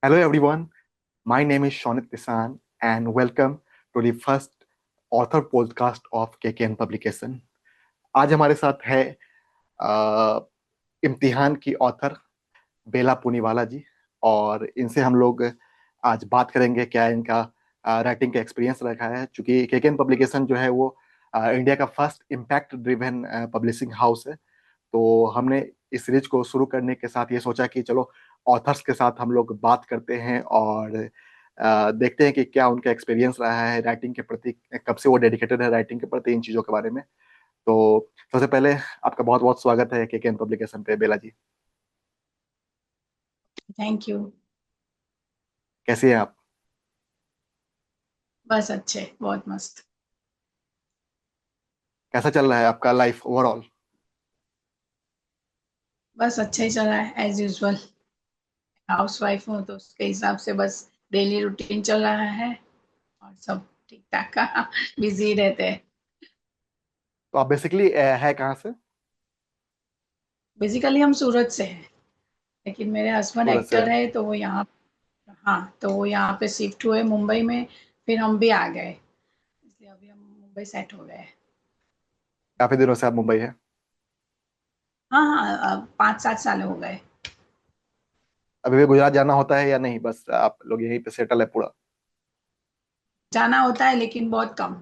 Hello everyone, my name is Shonit Nisan and welcome to the first author podcast of KKN Publication. आज हमारे साथ है अ, इम्तिहान की ऑथर बेला पूनीवाला जी और इनसे हम लोग आज बात करेंगे क्या इनका राइटिंग का एक्सपीरियंस रखा है। चूंकि केकेएन पब्लिकेशन जो है वो इंडिया का first impact driven publishing house है, तो हमने इस सीरीज को शुरू करने के साथ ये सोचा कि चलो ऑथर्स के साथ हम लोग बात करते हैं और देखते हैं कि क्या उनका एक्सपीरियंस रहा है राइटिंग के प्रति, कब से वो डेडिकेटेड है राइटिंग के प्रति, इन चीज़ों के बारे में। तो सबसे पहले आपका बहुत बहुत स्वागत है केकेएन पब्लिकेशन पे बेला जी। Thank you. कैसी हैं आप? बस अच्छे, बहुत मस्त। कैसा चल रहा है आपका लाइफ ओवरऑल? बस अच्छा ही चल रहा है एज यूजुअल। हाउस वाइफ हूँ तो उसके हिसाब से बस डेली रूटीन चल रहा है और सब ठीक ठाक का बिजी रहते हैं। तो आप बेसिकली है कहाँ से? बेसिकली हम सूरत से हैं, लेकिन मेरे हस्बैंड सूरत से? एक्टर है तो वो यहाँ, हाँ तो वो यहाँ पे शिफ्ट हुए मुंबई में। फिर हम भी आ गए, इसलिए अभी हम मुंबई सेट हो गए। काफी दिनों से आप मुंबई है? हाँ हाँ, 5-7 साल हो गए। अभी भी गुजरात जाना होता है या नहीं, बस आप लोग यहीं पे सेटल है पूरा? जाना होता है लेकिन बहुत कम।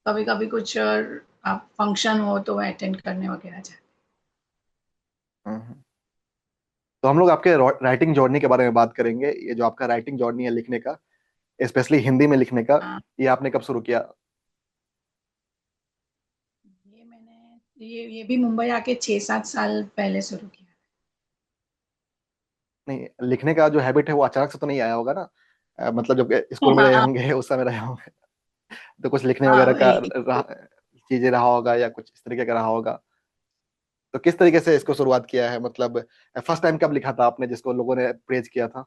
कभी कभी कुछ फंक्शन हो तो अटेंड करने वगैरह जाते हम्म। तो हम लोग आपके राइटिंग जर्नी के बारे में बात करेंगे। ये जो आपका राइटिंग जर्नी है लिखने का, स्पेशली हिंदी में लिखने का, हैं। ये आपने कब शुरू किया? ये भी मुंबई आके 6-7 साल पहले शुरू किया। नहीं, लिखने का जो हैबिट है वो अचानक से तो नहीं आया होगा ना? मतलब जब स्कूल में रहे हाँ होंगे उस समय रहे होंगे तो कुछ लिखने हाँ वगैरह का वही। चीजें रहा होगा या कुछ इस तरीके का रहा होगा। तो किस तरीके से इसको शुरुआत किया है, मतलब फर्स्ट टाइम कब लिखा था आपने जिसको लोगों ने प्रेज किया था?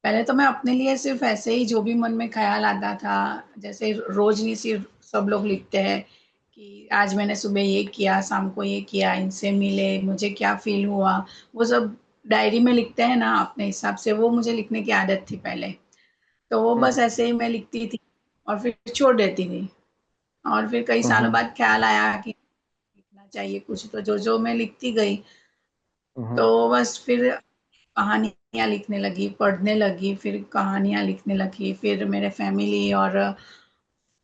पहले तो मैं अपने लिए सिर्फ ऐसे ही जो भी मन में ख्याल आता था, जैसे रोज नहीं सिर्फ सब लोग लिखते हैं कि आज मैंने सुबह ये किया, शाम को ये किया, इनसे मिले, मुझे क्या फील हुआ, वो सब डायरी में लिखते हैं ना अपने हिसाब से। वो मुझे लिखने की आदत थी पहले, तो वो बस हम्म। ऐसे ही मैं लिखती थी और फिर छोड़ देती थी। और फिर कई सालों हम्म। बाद ख्याल आया कि लिखना चाहिए कुछ, तो जो जो मैं लिखती गई। हम्म। तो बस फिर कहानियां लिखने लगी, पढ़ने लगी, फिर कहानियां लिखने लगी। फिर मेरे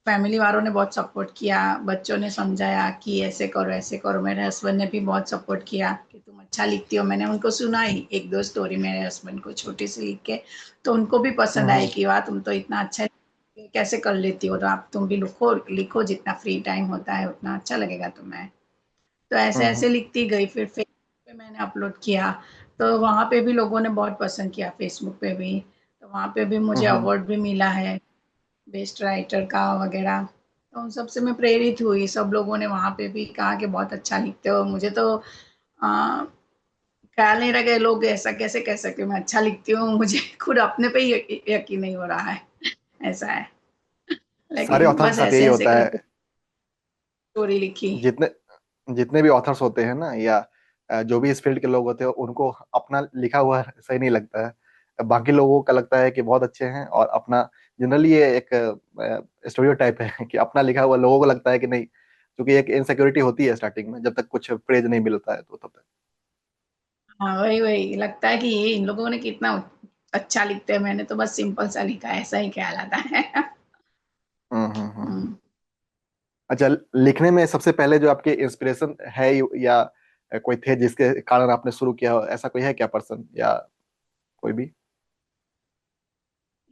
फैमिली वालों ने बहुत सपोर्ट किया, बच्चों ने समझाया कि ऐसे करो ऐसे करो। मेरे हस्बैंड ने भी बहुत सपोर्ट किया कि तुम अच्छा लिखती हो। मैंने उनको सुनाई एक दो स्टोरी मेरे हस्बैंड को छोटी सी लिख के, तो उनको भी पसंद आई हम्म। कि वाह तुम तो इतना अच्छा कैसे कर लेती हो, तो आप तुम भी लिखो लिखो, जितना फ्री टाइम होता है उतना अच्छा लगेगा तुम्हें। तो ऐसे हम्म। ऐसे लिखती गई। फिर फेसबुक पे मैंने अपलोड किया, तो वहां पे भी लोगों ने बहुत पसंद किया, फेसबुक पे भी। तो वहां पे भी मुझे हम्म। अवार्ड भी मिला है, बेस्ट राइटर का वगैरह। तो उन सबसे मैं प्रेरित हुई। सब लोगों ने वहां पे भी कहा कि बहुत अच्छा लिखते हो। मुझे तो आ, ख्याल नहीं रहा कि लोग ऐसा कैसे कह सकते हो, मैं अच्छा लिखती हूँ। मुझे खुद अपने पे ही यकीन नहीं हो रहा है, ऐसा है। सारे लेकिन ऑथर्स बस के साथ यही ऐसे ऐसे होता है। करके स्टोरी लिखी। जितने जितने भी ऑथर्स होते हैं ना, या जो भी इस फील्ड के लोग होते हैं, उनको अपना लिखा हुआ सही नहीं लगता है। बाकी लोगों का लगता है कि बहुत अच्छे हैं, और अपना जनरली ये एक स्टेरियोटाइप है कि अपना लिखा हुआ लोगों को लगता है कि नहीं। क्योंकि एक इनसिक्योरिटी होती है स्टार्टिंग में, जब तक कुछ प्रेज नहीं मिलता है तो तब तक। हाँ वही वही लगता है कि ये इन लोगों ने कितना अच्छा लिखते हैं, मैंने तो बस सिंपल सा लिखा है, ऐसा ही ख्याल आता है। हम्म। अच्छा, लिखने में सबसे पहले जो आपके इंस्पिरेशन है या कोई थे जिसके कारण आपने शुरू किया हो, ऐसा कोई है क्या पर्सन या कोई भी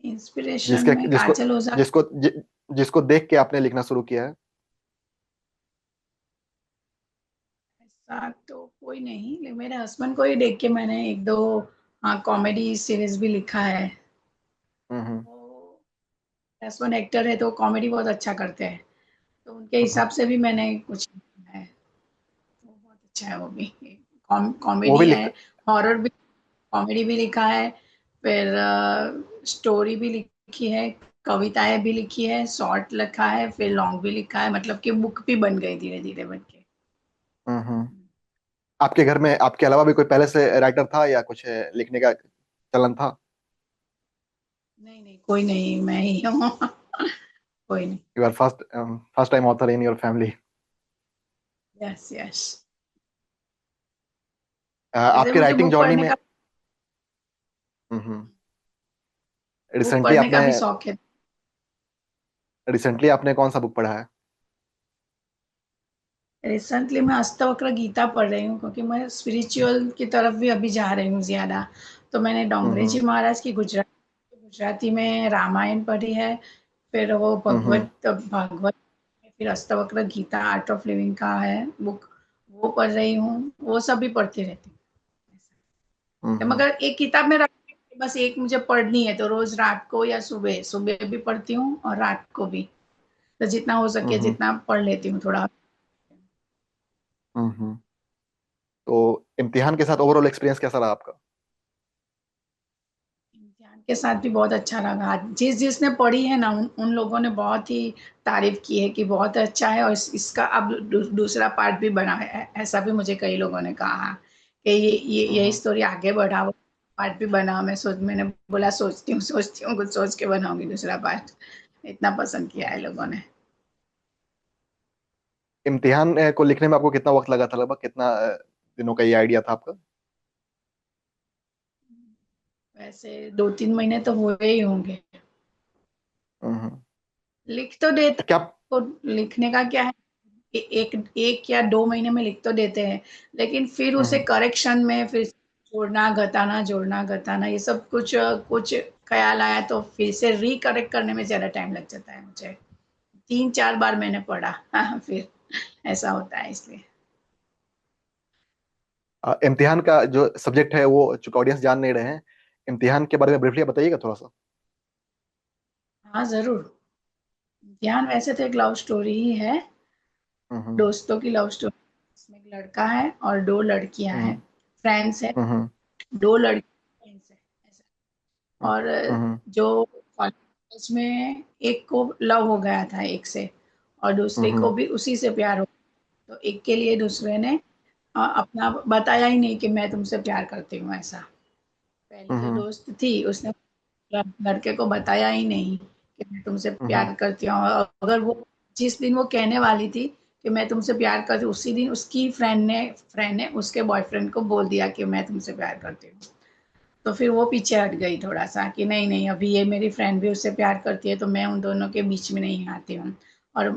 इंस्पिरेशन जिसके में जिसको काजल ओझा। जिसको जि, जिसको देख के आपने लिखना शुरू किया है? ऐसा तो कोई नहीं, लेकिन मेरे हस्बैंड को ही देख के मैंने एक दो, हाँ, कॉमेडी सीरीज भी लिखा है। हम्म। वो हस्बैंड एक्टर है तो कॉमेडी बहुत अच्छा करते हैं, तो उनके हम्म। हिसाब से भी मैंने कुछ लिखा है। वो बहुत अच्छा है वो भी। वो भी कॉमेडी है, लिखते? हॉरर भी, कॉमेडी भी लिखा है, फिर स्टोरी भी लिखी है, कविताएं भी लिखी है, शॉर्ट लिखा है, फिर लॉन्ग भी लिखा है। मतलब कि बुक भी बन गई धीरे धीरे बन के। हम्म। आपके घर में आपके अलावा भी कोई पहले से राइटर था या कुछ लिखने का चलन था? नहीं नहीं, कोई नहीं, मैं ही हूँ। कोई नहीं। You are first first time author in your family. Yes yes. वैसे आपके मुझे राइटिंग बुक जर्नी पढ़ने में का बुक रिसेंटली पढ़ने का आपने भी शौक है। रिसेंटली आपने कौन सा बुक पढ़ा है? रिसेंटली मैं अष्टवक्र गीता पढ़ रही हूँ, क्योंकि मैं स्पिरिचुअल की तरफ भी अभी जा रही हूँ ज्यादा। तो मैंने डोंगरे हम्म जी महाराज की गुजराती में रामायण पढ़ी है। फिर वो हम्म भागवत, फिर Ashtavakra Gita Art of Living का है बुक, वो पढ़ रही हूँ। वो सब भी पढ़ती रहती हूँ। हम्म मगर एक किताब में रख बस एक मुझे पढ़नी है, तो रोज रात को या सुबह सुबह भी पढ़ती हूँ और रात को भी। तो जितना हो सके हम्म जितना पढ़ लेती हूँ थोड़ा। हम्म। तो इम्तिहान के साथ ओवरऑल एक्सपीरियंस कैसा रहा आपका? इम्तिहान के साथ भी बहुत अच्छा लगा। जिसने पढ़ी है ना, उन लोगों ने बहुत ही तारीफ की है कि बहुत अच्छा है, और इसका अब दूसरा पार्ट भी बना है। ऐसा भी मुझे कई लोगों ने कहा कि ये हम्म स्टोरी आगे बढ़ाओ, पार्ट भी बनाओ। मैंने बोला सोचती हूँ कुछ सोच के बनाऊंगी दूसरा पार्ट। इतना पसंद किया है लोगों ने। इम्तिहान को लिखने में आपको कितना वक्त लगा था, लगभग कितना दिनों का ये आइडिया था आपका? वैसे 2-3 महीने तो हुए ही होंगे। हम्म। लिख तो देते क्या? को लिखने का क्या है, एक एक या 2 महीने में लिख तो देते हैं, लेकिन फिर उसे हम्म करेक्शन में फिर जोड़ना घटाना ये सब कुछ ख्याल आया तो फिर से रिकरेक्ट करने में ज्यादा टाइम लग जाता है मुझे। 3-4 बार मैंने पढ़ा। हाँ, फिर ऐसा होता है इसलिए। इम्तिहान का जो सब्जेक्ट है, वो चूंकि ऑडियंस जान नहीं रहे हैं, इम्तिहान के बारे में ब्रीफली बताइएगा थोड़ा सा। हाँ जरूर। ध्यान वैसे तो एक लव स्टोरी ही है, हम्म दोस्तों की लव स्टोरी। इसमें एक लड़का है और 2 लड़कियां हैं, हम्म फ्रेंड्स है। हम्म 2 लड़की फ्रेंड्स है ऐसा। और हम्म जो कॉलेज में एक को लव हो गया था एक से, और दूसरे को हम्म भी उसी से प्यार हो। तो एक के लिए दूसरे ने अपना बताया ही नहीं कि मैं तुमसे प्यार करती हूँ ऐसा। पहली जो हम्म दोस्त थी उसने लड़के को बताया ही नहीं कि मैं तुमसे हम्म प्यार करती हूँ। और अगर वो जिस दिन वो कहने वाली थी कि मैं तुमसे प्यार करती हूँ, उसी दिन उसकी फ्रेंड ने उसके बॉयफ्रेंड को बोल दिया कि मैं तुमसे प्यार करती हूँ। तो फिर वो पीछे हट गई थोड़ा सा कि नहीं नहीं, अभी ये मेरी फ्रेंड भी उससे प्यार करती है, तो मैं उन दोनों के बीच में नहीं आती हूँ। और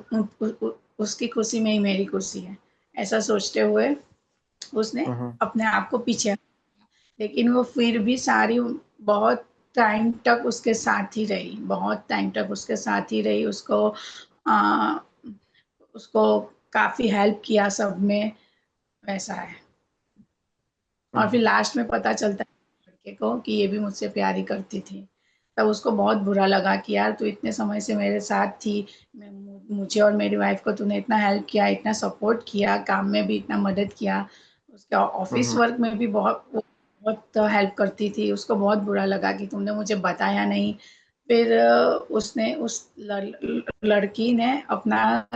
उसकी खुशी में ही मेरी खुशी है, ऐसा सोचते हुए उसने हम्म अपने आप को पीछे। लेकिन वो फिर भी सारी बहुत टाइम तक उसके साथ ही रही, बहुत टाइम तक उसके साथ ही रही। आ, उसको काफी हेल्प किया सब में, वैसा है। और फिर हम्म लास्ट में पता चलता है लड़के को कि ये भी मुझसे प्यार ही करती थी। तब उसको बहुत बुरा लगा कि यार तू इतने समय से मेरे साथ थी, मुझे और मेरी वाइफ को तूने इतना हेल्प किया, इतना सपोर्ट किया, काम में भी इतना मदद किया, उसके ऑफिस हम्म वर्क में भी बहुत हेल्प करती थी। उसको बहुत बुरा लगा कि तुमने मुझे बताया नहीं। फिर उसने उस लड़की ने अपना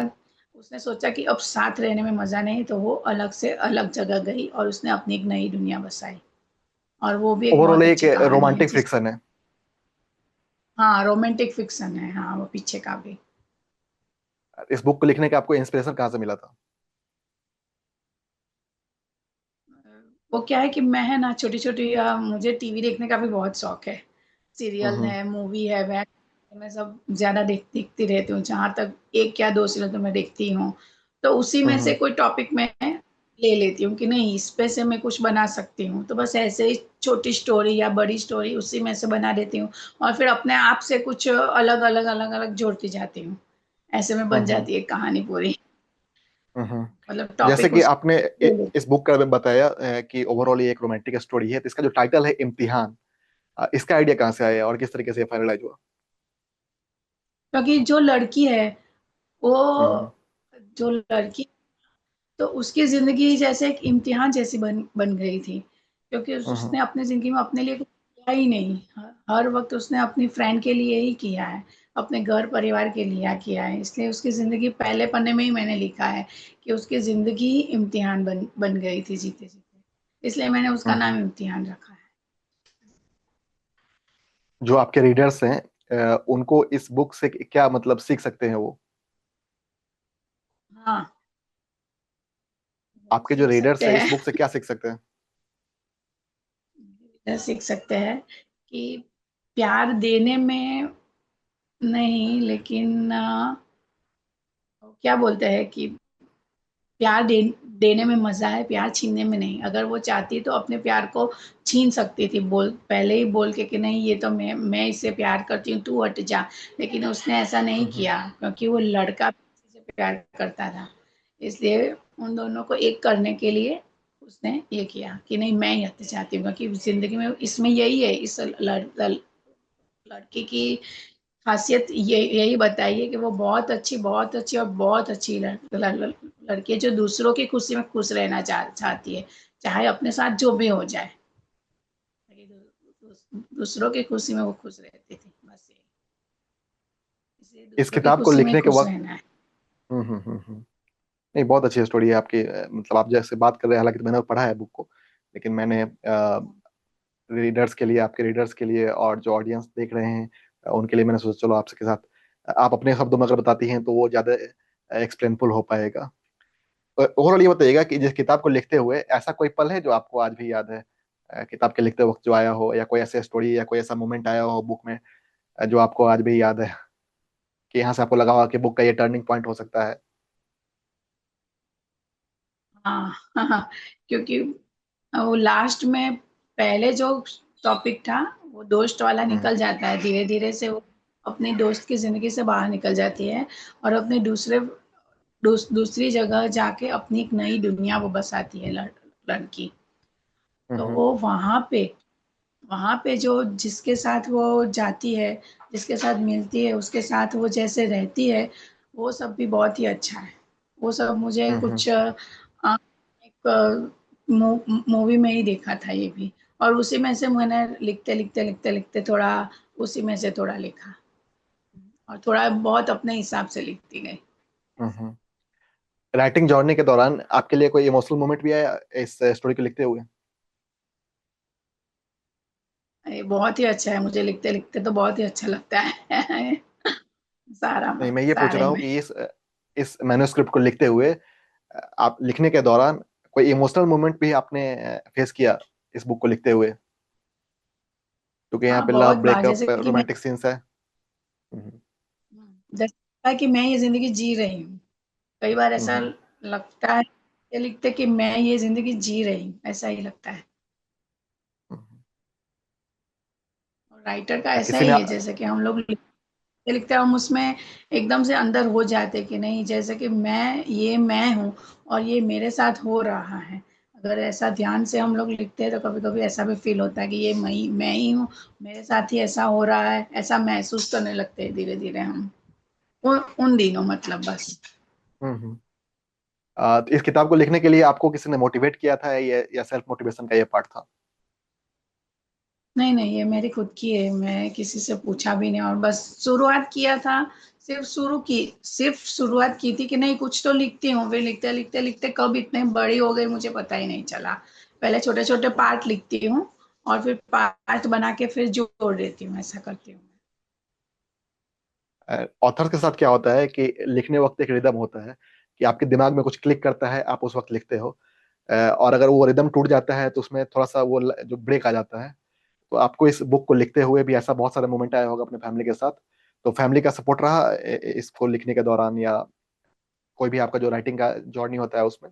उसने सोचा कि अब साथ रहने में मजा नहीं, तो वो अलग से अलग जगह गई और उसने अपनी एक नई दुनिया बसाई। और वो भी एक ओवरऑल बहुत एक अच्छी कहानी है रोमांटिक जिस फिक्शन है। हाँ, रोमांटिक फिक्शन है, हाँ वो पीछे का भी। इस बुक को लिखने का आपको इंस्पिरेशन कहाँ से मिला था? वो क्या है कि मैं है ना छोटी छोटी मुझे टीवी देखने का भी बहुत शौक है। सीरियल हम्म है, मूवी है, वह मैं सब ज्यादा देखती रहती हूँ। जहां तक एक या दो सीरियल तो मैं देखती हूँ। तो उसी में से हम्म कोई टॉपिक में ले लेती हूँ कि नहीं इस पे से मैं कुछ बना सकती हूँ, तो बस ऐसे ही छोटी स्टोरी या बड़ी स्टोरी उसी में से बना देती हूँ। और फिर अपने आप से कुछ अलग अलग जोड़ती जाती हूँ। ऐसे में बन हम्म जाती है कहानी पूरी। मतलब जैसे टॉपिक कि उस आपने इस बुक का बताया कि ओवरऑल ये एक रोमांटिक स्टोरी है, तो इसका जो टाइटल है इम्तिहान, इसका आइडिया कहाँ से आया और किस तरीके से फाइनलाइज हुआ? क्योंकि जो लड़की है वो हम्म जो लड़की तो उसकी जिंदगी जैसे एक इम्तिहान जैसी बन बन गई थी, क्योंकि हम्म उसने अपनी जिंदगी में अपने लिए कुछ किया ही नहीं। हर वक्त उसने अपनी फ्रेंड के लिए ही किया है। अपने घर परिवार के लिए किया है, इसलिए उसकी जिंदगी पहले पन्ने में ही मैंने लिखा है कि उसकी जिंदगी ही इम्तिहान बन गई थी जीते जीते, इसलिए मैंने उसका नाम हम्म। इम्तिहान रखा है। जो आपके रीडर्स हैं उनको इस बुक से क्या मतलब सीख सकते हैं वो? हाँ, आपके जो सीख रीडर्स सकते हैं इस हैं। बुक से क्या सीख सकते हैं? सीख सकते हैं कि प्यार देने में नहीं, लेकिन क्या बोलते हैं कि प्यार देने में मजा है, प्यार छीनने में नहीं। अगर वो चाहती तो अपने प्यार को छीन सकती थी, बोल पहले ही बोल के कि नहीं ये तो मैं इससे प्यार करती हूँ, तू हट जा। लेकिन उसने ऐसा नहीं हम्म। किया, क्योंकि वो लड़का किसी से प्यार करता था, इसलिए उन दोनों को एक करने के लिए उसने ये किया कि नहीं मैं ही हटना चाहती हूँ, क्योंकि जिंदगी में इसमें यही है, इस लड़की की खासियत ये यही बताइए कि वो बहुत अच्छी और बहुत अच्छी लड़की है, जो दूसरों की खुशी में खुश रहना चाहती है, चाहे अपने साथ जो भी हो जाए। दूसरों की खुशी में वो खुश रहती थी, बस ये, इसलिए इस दूसरों की किताब को खुशी में लिखने के खुश वक्त रहना है। नहीं, बहुत अच्छी स्टोरी है आपकी। मतलब आप जैसे बात कर रहे हैं, हालांकि तो मैंने पढ़ा है बुक को, लेकिन मैंने रीडर्स के लिए, आपके रीडर्स के लिए और जो ऑडियंस देख रहे हैं उनके लिए मैंने सोचा चलो आपके साथ आप अपने शब्दों में अगर बताती हैं तो वो ज्यादा एक्सप्लेनफुल हो पाएगा। ओवरऑल ये बताइएगा कि जिस किताब को लिखते हुए ऐसा कोई पल है जो आपको आज भी याद है, किताब के लिखते वक्त जो आया हो, या कोई ऐसी स्टोरी या कोई ऐसा मोमेंट आया हो बुक में जो आपको आज भी याद है, कि यहाँ से आपको लगा होगा कि बुक का ये टर्निंग पॉइंट हो सकता है? हाँ, हाँ, क्योंकि वो लास्ट में पहले जो टॉपिक था वो दोस्त वाला हम्म। निकल जाता है, धीरे धीरे से वो अपनी दोस्त की जिंदगी से बाहर निकल जाती है और अपने दूसरी जगह जाके अपनी एक नई दुनिया वो बसाती है, लड़की। तो हम्म। वो वहां पे जो जिसके साथ वो जाती है, जिसके साथ मिलती है, उसके साथ वो जैसे रहती है, वो सब भी बहुत ही अच्छा है। वो सब मुझे हम्म। कुछ एक मूवी में ही देखा था ये भी, और उसी में से मैंने लिखते थोड़ा उसी में से थोड़ा लिखा, और थोड़ा बहुत अपने हिसाब से लिखती गई। हम्म। राइटिंग जर्नी के दौरान आपके लिए कोई इमोशनल मोमेंट भी आया इस स्टोरी को लिखते हुए? ये बहुत ही अच्छा है, मुझे लिखते लिखते तो बहुत ही अच्छा लगता है। नहीं, मैं ये पूछ सारे रहा हूँ में। कि इस मैन्युस्क्रिप्ट को लिखते हुए आप लिखने के दौरान कोई इमोशनल मोमेंट भी आपने फेस किया इस बुक को लिखते हुए? क्योंकि यहाँ हाँ, पे लव, बहुत बार, ब्रेकअप, जैसे कि मैं रोमांटिक सीन्स है। हम्म। जैसे लगता है कि मैं ये जिंदगी जी रही हूँ, कई बार ऐसा हम्म। लगता है ये लिखते कि मैं ये जिंदगी जी रही हूँ, ऐसा ही लगता है। हम्म। और राइटर का ऐसा किसी ने ही है, जैसे कि हम लोग लिखते लिखते हम उसमें एकदम से अंदर हो जाते हैं कि नहीं, जैसे कि मैं हूँ और ये मेरे साथ हो रहा है। अगर ऐसा ध्यान से हम लोग लिखते हैं तो कभी कभी ऐसा भी फील होता है कि ये मैं ही हूँ, मेरे साथ ही ऐसा हो रहा है, ऐसा महसूस करने लगते हैं धीरे धीरे हम उन दिनों, मतलब बस। हम्म। तो इस किताब को लिखने के लिए आपको किसी ने मोटिवेट किया था, या सेल्फ मोटिवेशन का ये पार्ट था? नहीं नहीं, ये मेरी खुद की है, मैं किसी से पूछा भी नहीं, और बस शुरुआत किया था। सिर्फ शुरुआत की थी कि नहीं कुछ तो लिखती हूँ, फिर लिखते लिखते लिखते कब इतने बड़ी हो गई मुझे पता ही नहीं चला। पहले छोटे छोटे पार्ट लिखती हूँ और फिर पार्ट बना के फिर जोड़ देती हूँ, ऐसा करती हूँ। ऑथर के साथ क्या होता है कि लिखने वक्त एक रिदम होता है कि आपके दिमाग में कुछ क्लिक करता है, आप उस वक्त लिखते हो। और अगर वो रिदम टूट जाता है तो उसमें थोड़ा सा वो जो ब्रेक आ जाता है। तो आपको इस बुक को लिखते हुए भी ऐसा बहुत सारा मोमेंट आया होगा अपने फैमिली के साथ। तो फैमिली का सपोर्ट रहा इसको लिखने के दौरान, या कोई भी आपका जो राइटिंग का जर्नी होता है उसमें?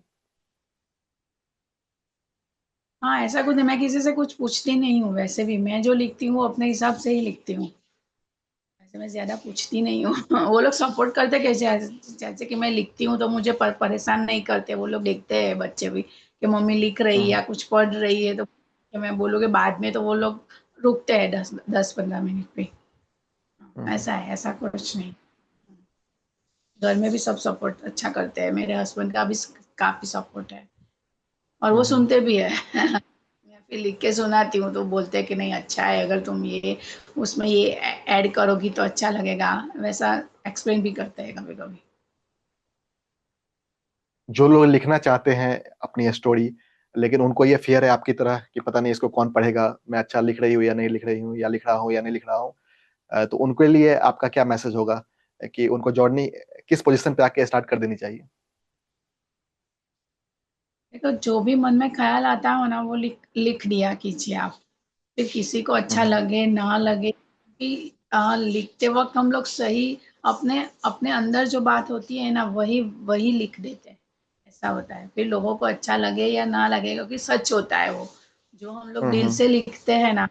हाँ, ऐसा कुछ नहीं, मैं किसी से कुछ पूछती नहीं हूँ, वैसे भी मैं जो लिखती हूँ वो अपने हिसाब से ही लिखती हूँ। वैसे मैं ज्यादा पूछती नहीं हूँ। वो लोग सपोर्ट करते कैसे, जैसे कि मैं लिखती हूँ तो मुझे परेशान नहीं करते, वो लोग देखते हैं बच्चे भी कि मम्मी लिख रही है या हम्म। कुछ पढ़ रही है, तो कि मैं बोलूँगी बाद में, तो वो लोग रुकते हैं 10-15 मिनट पे। हम्म। ऐसा है, ऐसा कुछ नहीं। घर में भी सब सपोर्ट अच्छा करते हैं, मेरे हस्बैंड का भी काफी सपोर्ट है, और वो हम्म। सुनते भी है। फिर लिख के सुनाती हूँ तो बोलते हैं कि नहीं अच्छा है, अगर तुम ये उसमें ये ऐड करोगी तो अच्छा लगेगा, वैसा एक्सप्लेन भी करते हैं कभी कभी। जो लोग लिखना चाहते हैं अपनी स्टोरी, लेकिन उनको ये फियर है आपकी तरह कि पता नहीं इसको कौन पढ़ेगा, मैं अच्छा लिख रही हूँ या नहीं लिख रही हूँ, या लिख रहा हूँ या नहीं लिख रहा हूँ, तो उनके लिए आपका क्या मैसेज होगा कि उनको जर्नी किस पोजीशन पे आके स्टार्ट कर देनी चाहिए? देखो जो भी मन में ख्याल आता है ना वो लिख लिख दिया कीजिए आप। फिर किसी को अच्छा हम्म। लगे ना लगे कि लिखते वक्त हम लोग सही अपने अपने अंदर जो बात होती है ना वही वही लिख देते हैं। ऐसा होता है, फिर लोगों को अच्छा लगे या ना लगे क्योंकि सच होता है वो। जो हम लोग दिल हम्म। से लिखते हैं ना,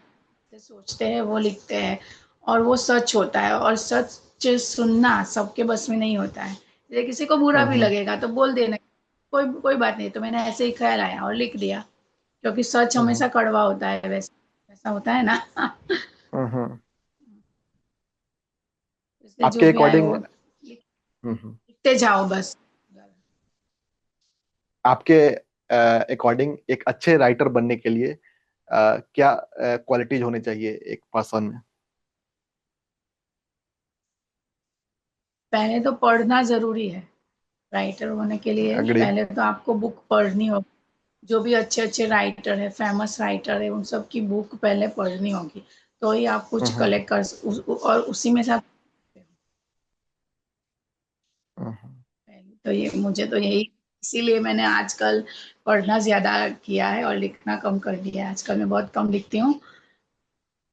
से सोचते हैं वो लिखते हैं, और वो सच होता है। और सच सुनना सबके बस में नहीं होता है। जैसे किसी को बुरा भी हम्म। लगेगा तो बोल देना, कोई कोई बात नहीं, तो मैंने ऐसे ही ख्याल आया और लिख दिया, क्योंकि सच हम्म। हमेशा कड़वा होता है, वैसे वैसा होता है ना। हम्म। इसलिए जो आपके भी आए अकॉर्डिंग। वो लिखते जाओ बस। आपके अकॉर्डिंग एक अच्छे राइटर बनने के लिए क्या क्वालिटीज होनी चाहिए एक पर्सन में? पहले तो पढ़ना जरूरी है। राइटर होने के लिए अग्री। पहले तो आपको बुक पढ़नी होगी। जो भी अच्छे अच्छे राइटर है, फेमस राइटर है, उन सब की बुक पहले पढ़नी होगी, तो ही आप कुछ हम्म। कलेक्ट और उसी में से आप। हम्म। तो ये मुझे तो यही, इसीलिए मैंने आजकल पढ़ना ज्यादा किया है और लिखना कम कर दिया है। आजकल मैं बहुत कम लिखती हूँ,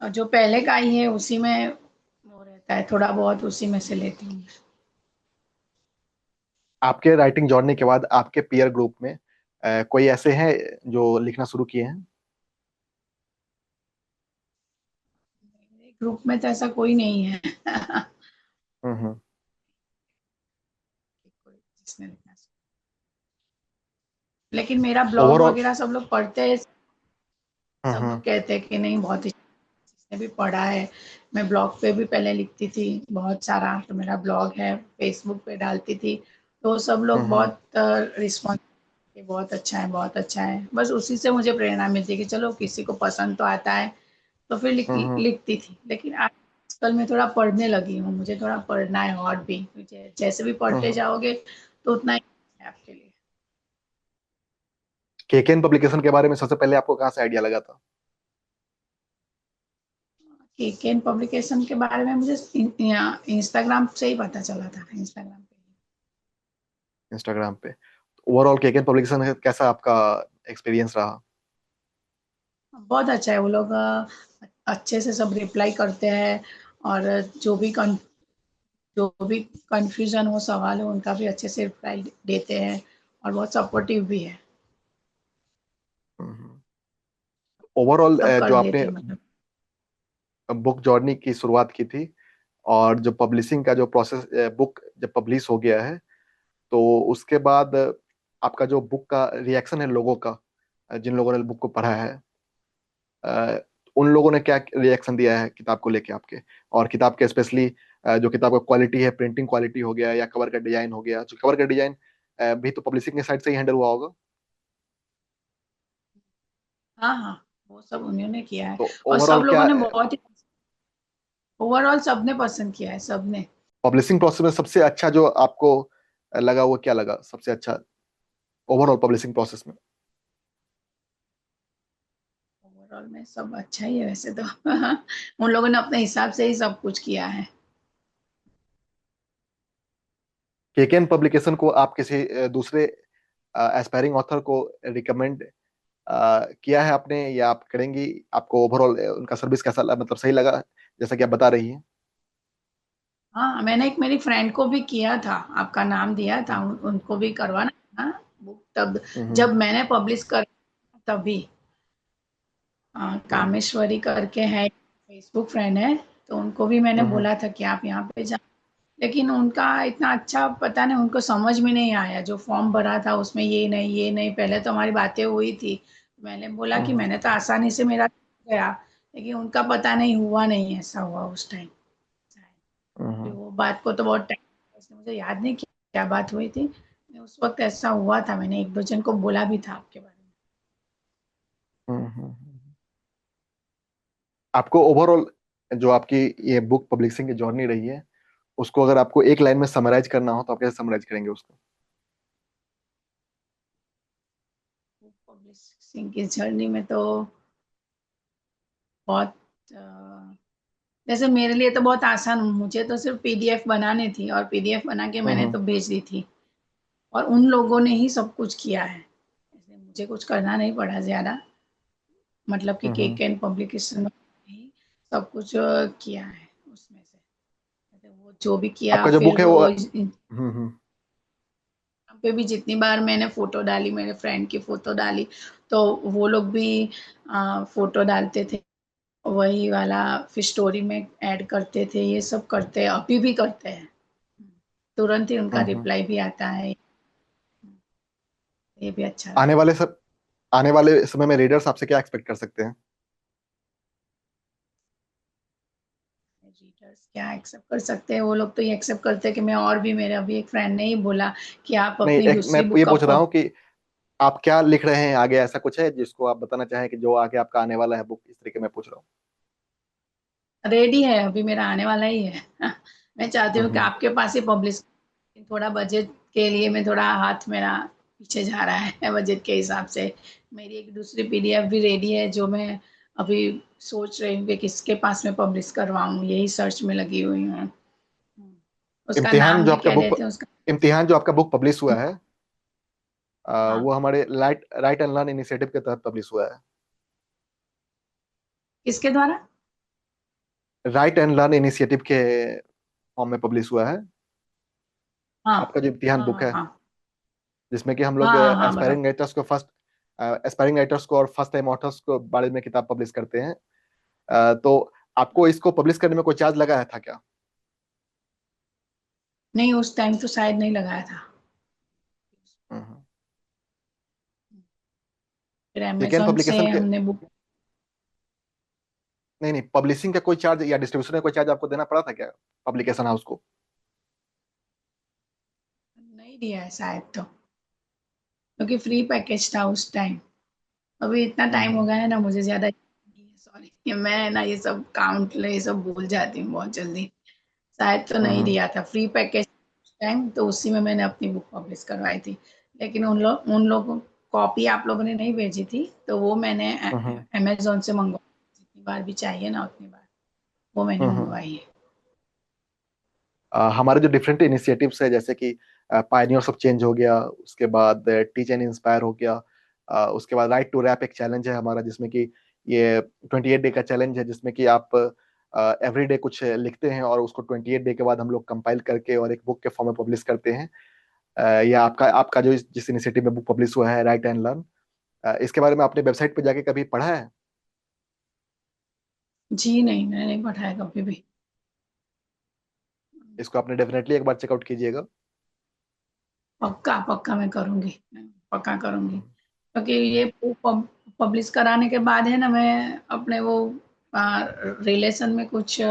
और जो पहले का ही है उसी में वो रहता है, थोड़ा बहुत उसी में से लेती हूँ। आपके राइटिंग जर्नी के बाद आपके पीयर ग्रुप में कोई ऐसे हैं जो लिखना शुरू किए हैं? मेरे ग्रुप में तो ऐसा कोई नहीं है। हम्म। जिसने लिखना, लेकिन मेरा ब्लॉग ओवरऑल। वगैरह सब लोग पढ़ते हैं। सब हम्म। लोग कहते हैं कि नहीं बहुत, जिसने भी पढ़ा है। मैं ब्लॉग पे भी पहले लिखती थी बहुत सारा, तो मेरा ब्लॉग है, फेसबुक पे डालती थी, तो सब लोग हम्म। बहुत रिस्पॉन्स, बहुत अच्छा है बहुत अच्छा है। बस उसी से मुझे प्रेरणा मिलती है कि चलो किसी को पसंद तो आता है, तो फिर हम्म। लिखती थी। लेकिन आजकल मैं थोड़ा पढ़ने लगी हूँ, मुझे थोड़ा पढ़ना है और भी, जैसे भी पढ़ते हम्म। जाओगे तो उतना ही है आपके लिए। केकेन पब्लिकेशन के बारे में सबसे पहले आपको कहाँ से आइडिया लगा था? केकेन पब्लिकेशन के बारे में मुझे इंस्टाग्राम से ही पता चला था, इंस्टाग्राम पे। इंस्टाग्राम पे। ओवरऑल केकेन पब्लिकेशन कैसा आपका एक्सपीरियंस रहा? बहुत अच्छा है, वो लोग अच्छे से सब रिप्लाई करते हैं, और जो भी कंफ्यूजन हो, सवाल हो, उनका भी अच्छे से रिप्लाई देते हैं, और बहुत सपोर्टिव भी है। ओवरऑल सब कर जो आपने लेते हैं मतलब। बुक जर्नी की शुरुआत की थी, और जो पब्लिशिंग का जो प्रोसेस, बुक जब पब्लिश हो गया है, तो उसके बाद आपका जो बुक का रिएक्शन है लोगों का, जिन लोगों ने बुक को पढ़ा है, अ, उन लोगों ने क्या रिएक्शन दिया है किताब को लेके आपके, और किताब के स्पेशली जो किताब का क्वालिटी है, प्रिंटिंग क्वालिटी हो गया या कवर का डिजाइन हो गया, जो कवर का डिजाइन भी तो पब्लिशिंग के साइड से ही हैंडल हुआ होगा। हाँ हाँ, वो सब उन्होंने किया है, तो और सब ओवरऑल लोगों क्या ने बहुत ही, ओवरऑल सबने पसंद किया है, सबने। पब्लिशिंग प्रोसेस में सबसे अच्छा जो आपको लगा, वो क्या लगा सबसे अच्छा ओवरऑल पब्लिशिंग प्रोसेस में? ओवरऑल में सब अच्छा ही है वैसे तो। उन लोगों ने अपने हिसाब से ही सब कुछ किया है। केकेएन पब्लिकेशन को आप किसी दूसरे एस्पायरिंग ऑथर को रिकमेंड किया है आपने, या आप करेंगी? आपको ओवरऑल उनका सर्विस कैसा लगा, मतलब सही लगा जैसा कि आप बता रही हैं? हाँ, मैंने एक मेरी फ्रेंड को भी किया था, आपका नाम दिया था, उनको भी करवाना था बुक तब, हम्म। जब मैंने पब्लिश कर तभी। हम्म। कामेश्वरी करके है, फेसबुक फ्रेंड है, तो उनको भी मैंने हम्म। बोला था कि आप यहाँ पे जा, लेकिन उनका इतना अच्छा पता नहीं, उनको समझ में नहीं आया। जो फॉर्म भरा था उसमें ये नहीं, पहले तो हमारी बातें हुई थी, मैंने बोला कि हम्म। मैंने तो आसानी से मेरा गया, लेकिन उनका पता नहीं हुआ, नहीं ऐसा हुआ उस टाइम। फिर हम्म। वो बात को तो बहुत टाइम, उसने मुझे याद नहीं किया क्या बात हुई थी। उस वक्त ऐसा हुआ था, मैंने एक दो जन को बोला भी था आपके बारे में। हम्म। आपको ओवरऑल जो आपकी ये बुक पब्लिशिंग की जर्नी रही है, उसको अगर आपको एक लाइन में समराइज करना हो तो आप कैसे समराइज करेंगे उसको? पब्लिशिंग की जर्नी में तो बहुत जैसे मेरे लिए तो बहुत आसान, मुझे तो सिर्फ पीडीएफ बनानी थी और पीडीएफ बना के मैंने हम्म। तो भेज दी थी, और उन लोगों ने ही सब कुछ किया है। ऐसे मुझे कुछ करना नहीं पड़ा ज्यादा, मतलब कि हम्म। केक एंड पब्लिकेशन में ही सब कुछ किया है उसमें से। जैसे वो जो भी किया, आपका जो फिर बुक है वो वो हम्म। पे भी जितनी बार मैंने फोटो डाली, मेरे फ्रेंड की फोटो डाली, तो वो लोग भी फोटो डालते थे, वही वाला फिर स्टोरी में ऐड करते थे। ये सब करते हैं, अभी भी करते हैं। तुरंत ही उनका हम्म। रिप्लाई भी आता है। ये भी अच्छा आने लगता वाले है। सब आने वाले समय में रीडर्स आपसे क्या एक्सपेक्ट कर सकते हैं? रीडर्स क्या एक्सेप्ट कर सकते हैं? वो लोग तो ये एक्सेप्ट करते हैं कि मैं, और भी मेरे अभी एक फ्रेंड ने ही बोला कि आप नहीं, अपनी एक मैं दूसरी ये बुक का पूछ रहा हूँ कि आप क्या लिख रहे हैं आगे, ऐसा कुछ है जिसको आप बताना चाहें कि जो आगे आपका आने वाला है बुक, इस तरीके मैं पूछ रहा रेडी है, अभी मेरा आने वाला ही है। मैं चाहती हूँ कि हूँ। आपके पास ही पब्लिश, थोड़ा बजट के लिए मैं, थोड़ा हाथ मेरा पीछे जा रहा है बजट के हिसाब से। मेरी एक दूसरी पीडीएफ भी रेडी है, जो मैं अभी सोच रही हूँ कि किसके पास में पब्लिश करवाऊँ, यही सर्च में लगी हुई हूँ। उसका इम्तिहान नाम जो भी आपका क्या बुक देते हैं उसका? इम्तिहान जो आपका बुक पब्लिश हुआ है, हाँ। वो हमारे राइट एंड लर्न इनिशिएटिव के तहत पब्लिश हुआ है। किसके द्वारा? राइट एंड लर्न इनिशिएटिव के फॉर्म में पब्लिश हुआ है हाँ आपका जो इम्तिहान बुक हाँ है, हाँ जिसमें कि हम हाँ लोग हाँ हाँ, बराबर। एस्पायरिंग राइटर्स को और फर्स्ट टाइम ऑथर्स को बारे में किताब पब्लिश करते हैं। तो आपको इसको पब्लिश करने में कोई चार्ज लगा है था क्या? नहीं, उस टाइम तो शायद नहीं लगाया था। हम्म। फिर केकेन अमेजोन से पब्लिकेशन के हमने बुक नहीं नहीं, पब्लिशिंग का कोई चार्ज या डिस्ट्रीब्यूशन का कोई चार्ज आपको देना पड़ा था क्या पब्लिकेशन हाउस को? नहीं दिया है शायद, तो क्योंकि फ्री पैकेज था उस टाइम। अभी इतना टाइम हो हम्म। गया है ना, मुझे ज्यादा, सॉरी, मैं ना ये सब काउंट ये सब भूल जाती हूँ बहुत जल्दी। शायद तो नहीं हम्म। दिया था फ्री पैकेज टाइम, तो उसी में मैंने अपनी बुक पब्लिश करवाई थी। लेकिन उन लोग को कॉपी आप लोगों ने नहीं भेजी थी, तो वो मैंने हम्म। अमेजोन से मंगवाई, जितनी बार भी चाहिए ना उतनी बार वो मैंने हम्म। मंगवाई है। हमारे जो डिफरेंट इनिशिएटिव्स है, जैसे कि पायनियर्स ऑफ चेंज हो गया, उसके बाद टीच एंड इंस्पायर हो गया, उसके बाद राइट टू रैप एक चैलेंज है हमारा, जिसमें कि ये 28 डे का चैलेंज है, जिसमें कि आप एवरी डे कुछ लिखते हैं और उसको 28 डे के बाद हम लोग कंपाइल करके और एक बुक के फॉर्म में पब्लिश करते हैं। या आपका आपका जो जिस इनिशिएटिव में बुक पब्लिश हुआ है, राइट एंड लर्न, इसके बारे में आपने वेबसाइट पे जाके कभी पढ़ा है? जी नहीं, मैंने नहीं पढ़ा है कभी भी। इसको आपने डेफिनेटली एक बार चेकआउट कीजिएगा। पक्का पक्का मैं करूंगी, पक्का करूंगी। क्योंकि ये पब्लिश कराने के बाद है ना, मैं अपने वो रिलेशन में कुछ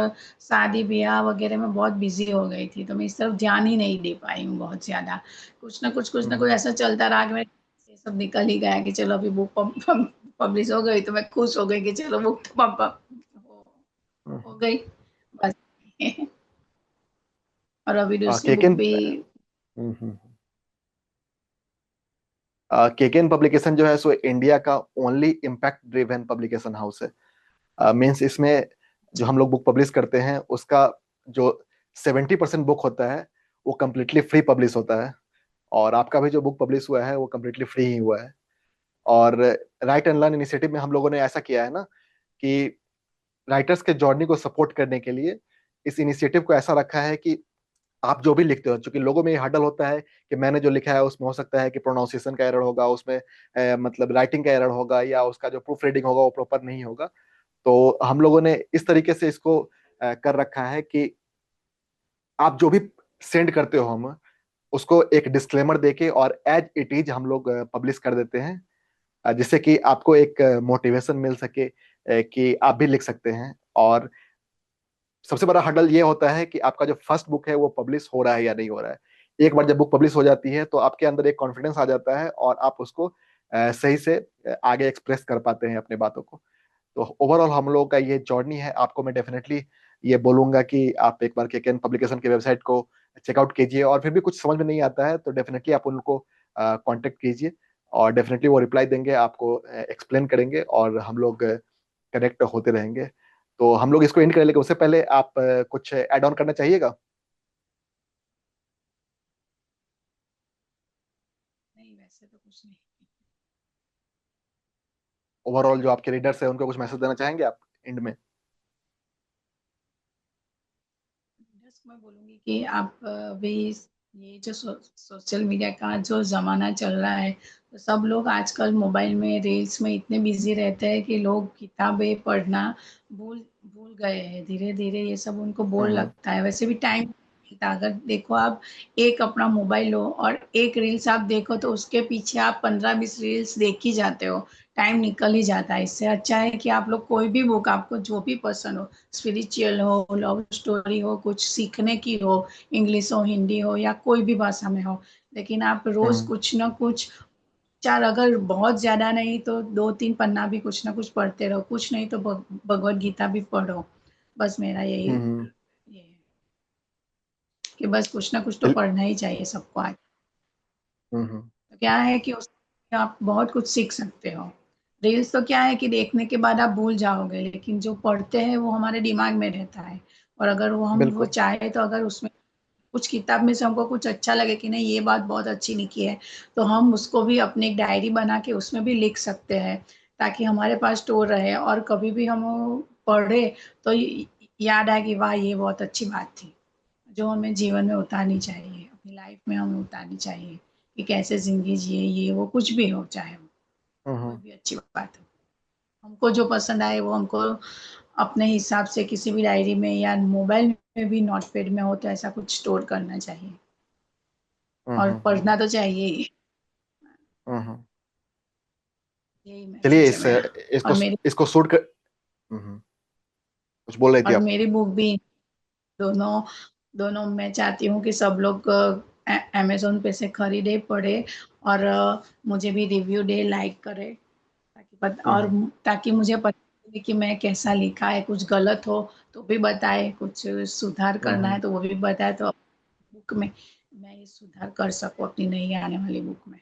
शादी ब्याह वगैरह में बहुत बिजी हो गई थी, तो मैं इस तरफ ध्यान ही नहीं दे पाई हूँ बहुत ज्यादा। कुछ ना कुछ हम्म। ऐसा चलता रहा कि मैं, ये सब निकल ही गया कि चलो अभी बुक पब्लिश हो गई, तो मैं खुश हो गई कि चलो बुक तो हो गई बस। और अभी दूसरी बुक केकेन भी। केकेन पब्लिकेशन जो है सो इंडिया का only impact driven publication house है। मीन्स इसमें जो हम लोग बुक पब्लिश करते हैं उसका जो 70% बुक होता है वो कम्प्लीटली फ्री पब्लिश होता है। और आपका भी जो बुक पब्लिश हुआ है वो कम्प्लीटली फ्री ही हुआ है। और राइट एंड लर्न इनिशिएटिव में हम लोगों ने ऐसा किया है ना कि राइटर्स के जर्नी को सपोर्ट करने के लिए इस इनिशिएटिव को ऐसा रखा है कि आप जो भी लिखते हो, क्योंकि लोगों में ये हडल होता है कि मैंने जो लिखा है उसमें हो सकता है कि प्रोनाउंसिएशन का एरर होगा, उसमें मतलब राइटिंग का एरर होगा, या उसका जो प्रूफ रीडिंग होगा वो प्रॉपर नहीं होगा। तो हम लोगों ने इस तरीके से इसको कर रखा है कि आप जो भी सेंड करते हो हम उसको एक डिस्क्लेमर देके और एज इट इज हम लोग पब्लिश कर देते हैं, जिससे कि आपको एक मोटिवेशन मिल सके कि आप भी लिख सकते हैं। और सबसे बड़ा हडल ये होता है कि आपका जो फर्स्ट बुक है वो पब्लिश हो रहा है या नहीं हो रहा है। एक बार जब बुक पब्लिश हो जाती है तो आपके अंदर एक कॉन्फिडेंस आ जाता है और आप उसको सही से आगे एक्सप्रेस कर पाते हैं अपने बातों को। तो ओवरऑल हम लोगों का ये जर्नी है। आपको मैं डेफिनेटली ये बोलूंगा कि आप एक बार केकेएन पब्लिकेशन की वेबसाइट को चेकआउट कीजिए, और फिर भी कुछ समझ में नहीं आता है तो डेफिनेटली आप उनको कांटेक्ट कीजिए, और डेफिनेटली वो रिप्लाई देंगे, आपको एक्सप्लेन करेंगे, और हम लोग कनेक्ट होते रहेंगे। तो हम लोग इसको एंड करें, लेकिन उससे पहले आप कुछ ऐड ऑन करना चाहिएगा? नहीं, वैसे तो कुछ नहीं। ओवरऑल जो आपके रीडर्स है उनको कुछ मैसेज देना चाहेंगे आप एंड में? बस मैं बोलूँगी कि आप भी ये जो सोशल मीडिया का जो ज़माना चल रहा है, तो सब लोग आजकल मोबाइल में, रील्स में इतने बिज़ी रहते हैं कि लोग किताबें पढ़ना भूल भूल गए हैं। धीरे-धीरे ये सब उनको बोर हम्म। लगता है। वैसे भी टाइम मिलता, अगर देखो आप एक अपना मोबाइल लो और एक रील्स आप देखो तो उसके पीछे आप 15-20 रील्स देख ही जाते हो। टाइम निकल ही जाता है। इससे अच्छा है कि आप लोग कोई भी बुक, आपको जो भी पसंद हो, स्पिरिचुअल हो, लव स्टोरी हो, कुछ सीखने की हो, इंग्लिश हो, हिंदी हो या कोई भी भाषा में हो, लेकिन आप रोज हम्म। कुछ ना कुछ, चार अगर बहुत ज्यादा नहीं तो 2-3 पन्ना भी कुछ ना कुछ पढ़ते रहो, कुछ नहीं तो भगवत गीता भी पढ़ो। बस मेरा यही हम्म। ये है कि बस कुछ ना कुछ तो चल- पढ़ना ही चाहिए सबको आज। हम्म। तो क्या है कि उससे आप बहुत कुछ सीख सकते हो। रील्स तो क्या है कि देखने के बाद आप भूल जाओगे, लेकिन जो पढ़ते हैं वो हमारे दिमाग में रहता है। और अगर वो बिल्कुल। चाहे तो अगर उसमें कुछ किताब में से हमको कुछ अच्छा लगे कि नहीं ये बात बहुत अच्छी लिखी है, तो हम उसको भी अपनी एक डायरी बना के उसमें भी लिख सकते हैं, ताकि हमारे पास स्टोर रहे और कभी भी हम पढ़े तो याद आए कि वाह ये बहुत अच्छी बात थी, जो हमें जीवन में उतारनी चाहिए, अपनी लाइफ में हमें उतारनी चाहिए कि कैसे जिंदगी जिए, ये वो कुछ भी हो, चाहे वो कोई हम्म। भी अच्छी बात हो, हमको जो पसंद आए वो हमको अपने हिसाब से किसी भी डायरी में या मोबाइल में भी नोटपैड में हो तो ऐसा कुछ स्टोर करना चाहिए। और हम्म। पढ़ना तो चाहिए ही। हम्म। यही चलिए मैसेज है इस मेरा। और इसको मेरी इसको शूट कर। कुछ बोल रही थी और आप? मेरी बुक भी, दोनों दोनों मैं चाहती हूँ कि सब लोग अमेज़न पे से खरीदे, पढ़े और मुझे भी रिव्यू दे, लाइक करे, और हम्म। ताकि मुझे पता चले कि मैं कैसा लिखा है, कुछ गलत हो तो भी बताए, कुछ सुधार करना है हम्म। तो वो भी बताए, तो बुक में मैं ये सुधार कर सकूँ अपनी नई आने वाली बुक में।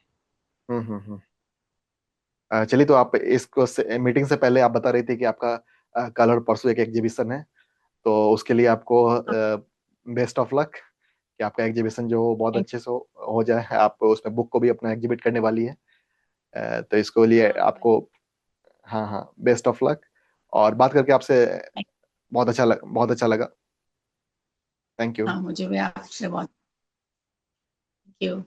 हम्म। चलिए, तो आप इसको मीटिंग से पहले आप बता रही थी कि आपका कल और परसों एक एग्जीबिशन है, तो उसके लिए आपको बेस्ट ऑफ लक, कि आपका एग्जीबिशन जो बहुत थैंक अच्छे से हो जाए। आप उसमें बुक को भी अपना एग्जिबिट करने वाली है, तो इसको लिए हाँ आपको, हाँ हाँ, बेस्ट ऑफ लक। और बात करके आपसे बहुत अच्छा लगा। Thank you. हाँ, मुझे भी आपसे बहुत थैंक यू।